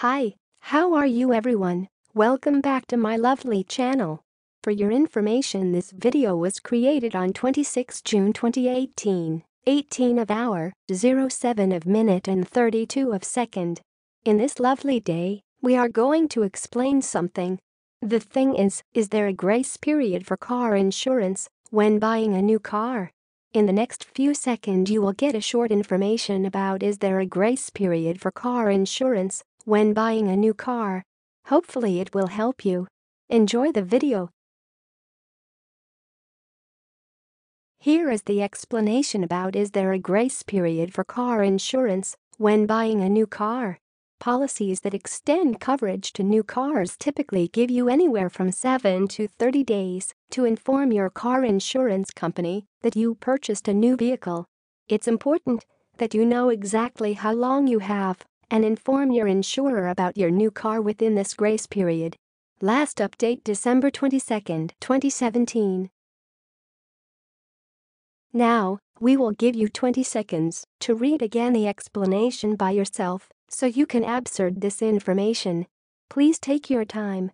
Hi, how are you everyone? Welcome back to my lovely channel. For your information, this video was created on 26 June 2018, 18 of hour, 07 of minute and 32 of second. In this lovely day, we are going to explain something. The thing is there a grace period for car insurance when buying a new car? In the next few seconds you will get a short information about is there a grace period for car insurance when buying a new car. Hopefully it will help you. Enjoy the video. Here is the explanation about is there a grace period for car insurance when buying a new car. Policies that extend coverage to new cars typically give you anywhere from 7 to 30 days to inform your car insurance company that you purchased a new vehicle. It's important that you know exactly how long you have and inform your insurer about your new car within this grace period. Last update December 22, 2017. Now, we will give you 20 seconds to read again the explanation by yourself so you can absorb this information. Please take your time.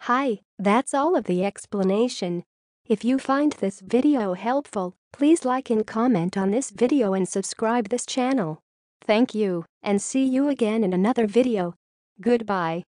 Hi, that's all of the explanation. If you find this video helpful, please like and comment on this video and subscribe this channel. Thank you, and see you again in another video. Goodbye.